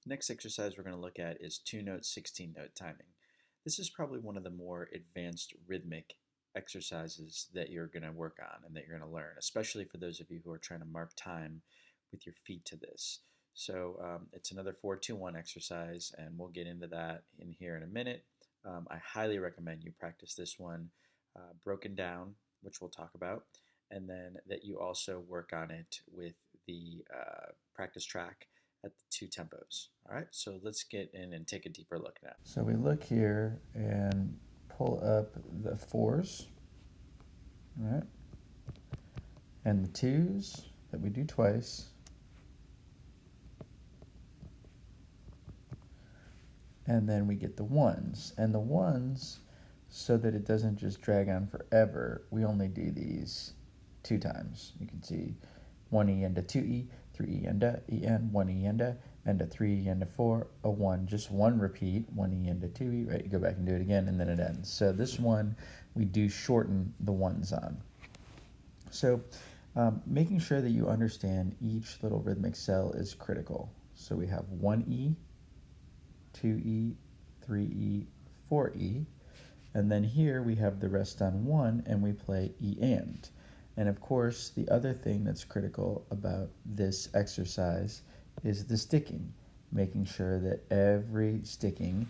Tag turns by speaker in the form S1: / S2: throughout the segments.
S1: Next exercise we're going to look at is 2-note, 16-note timing. This is probably one of the more advanced rhythmic exercises that you're going to work on and that you're going to learn, especially for those of you who are trying to mark time with your feet to this. So it's another 4-2-1 exercise, and we'll get into that in here in a minute. I highly recommend you practice this one broken down, which we'll talk about, and then that you also work on it with the practice track at the 2 tempos. All right, so let's get in and take a deeper look now.
S2: So we look here and pull up the 4s, all right, and the 2s that we do twice, and then we get the 1s. And the 1s, so that it doesn't just drag on forever, we only do these 2 times. You can see 1E and a 2E, 3E and a EN, 1E and a 3E and a 4, a 1, just one repeat, 1E and a 2E, right? You go back and do it again, and then it ends. So this one, we do shorten the 1s on. So making sure that you understand each little rhythmic cell is critical. So we have 1E, 2E, 3E, 4E, and then here we have the rest on 1, and we play E and. And of course, the other thing that's critical about this exercise is the sticking, making sure that every sticking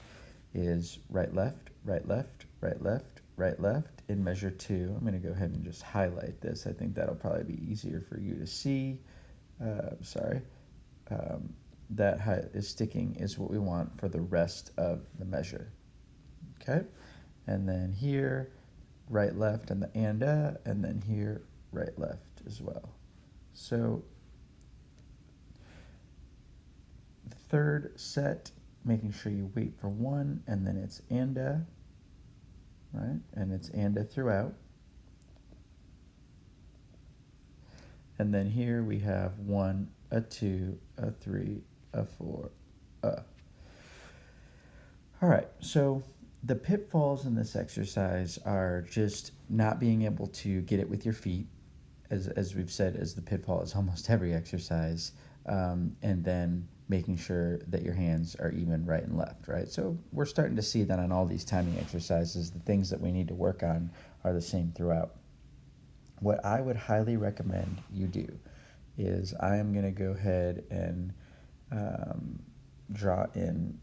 S2: is right, left, right, left, right, left, right, left in measure 2. I'm going to go ahead and just highlight this. I think that'll probably be easier for you to see. That is sticking is what we want for the rest of the measure. Okay? And then here, right, left, and the and then here, right, left as well. So the third set, making sure you wait for 1, and then it's right? And it's throughout. And then here we have 1, a 2, a 3, a 4, a. All right, so the pitfalls in this exercise are just not being able to get it with your feet, as we've said, as the pitfall is almost every exercise, and then making sure that your hands are even right and left, right? So we're starting to see that on all these timing exercises, the things that we need to work on are the same throughout. What I would highly recommend you do is I am going to go ahead and draw in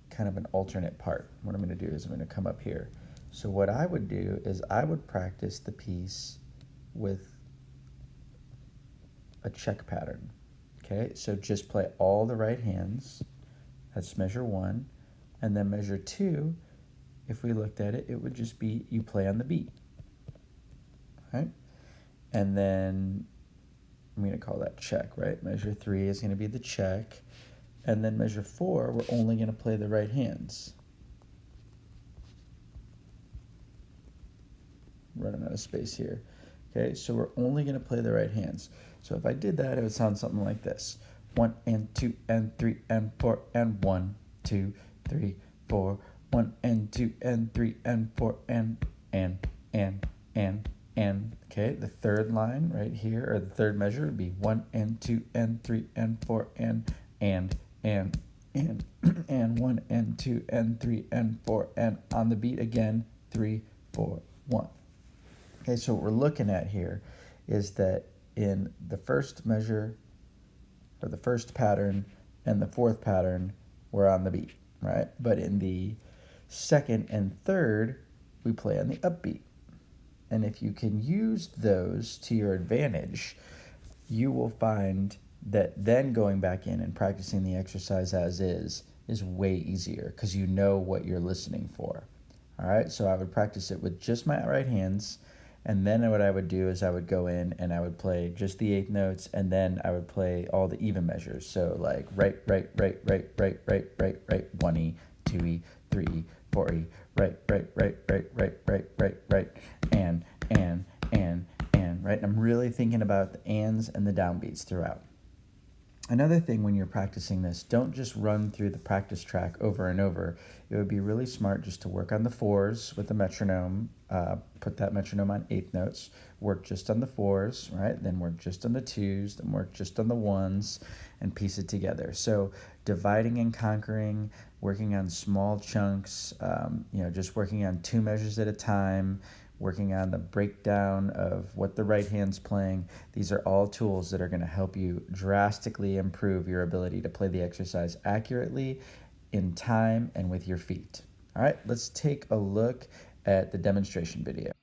S2: kind of an alternate part. What I'm going to do is I'm going to come up here. So what I would do is I would practice the piece with a check pattern. Okay, so just play all the right hands. That's measure 1. And then measure 2, if we looked at it, it would just be you play on the beat. Right? And then I'm going to call that check, right? Measure 3 is going to be the check. And then measure 4, we're only going to play the right hands. Running out of space here. Okay, so we're only going to play the right hands. So if I did that, it would sound something like this. 1 and 2 and 3 and 4 and 1, 2, 3, 4. 1 and 2 and 3 and 4 and. Okay, the third line right here, or the third measure would be 1 and 2 and 3 and 4 and 1 and 2 and 3 and 4 and on the beat again, 3, 4, 1. Okay, so what we're looking at here is that in the first measure, or the first pattern, and the fourth pattern, we're on the beat, right? But in the second and third, we play on the upbeat. And if you can use those to your advantage, you will find that then going back in and practicing the exercise as is way easier because you know what you're listening for. All right, so I would practice it with just my right hands, and then what I would do is I would go in and I would play just the 8th notes, and then I would play all the even measures. So like right, 1E, 2E, 3E, 4E, right, and, right? And I'm really thinking about the ands and the downbeats throughout. Another thing when you're practicing this, don't just run through the practice track over and over. It would be really smart just to work on the fours with the metronome, put that metronome on eighth notes, work just on the fours, right? Then work just on the twos, then work just on the ones, and piece it together. So dividing and conquering, working on small chunks, just working on two measures at a time, working on the breakdown of what the right hand's playing. These are all tools that are going to help you drastically improve your ability to play the exercise accurately, in time, and with your feet. All right, let's take a look at the demonstration video.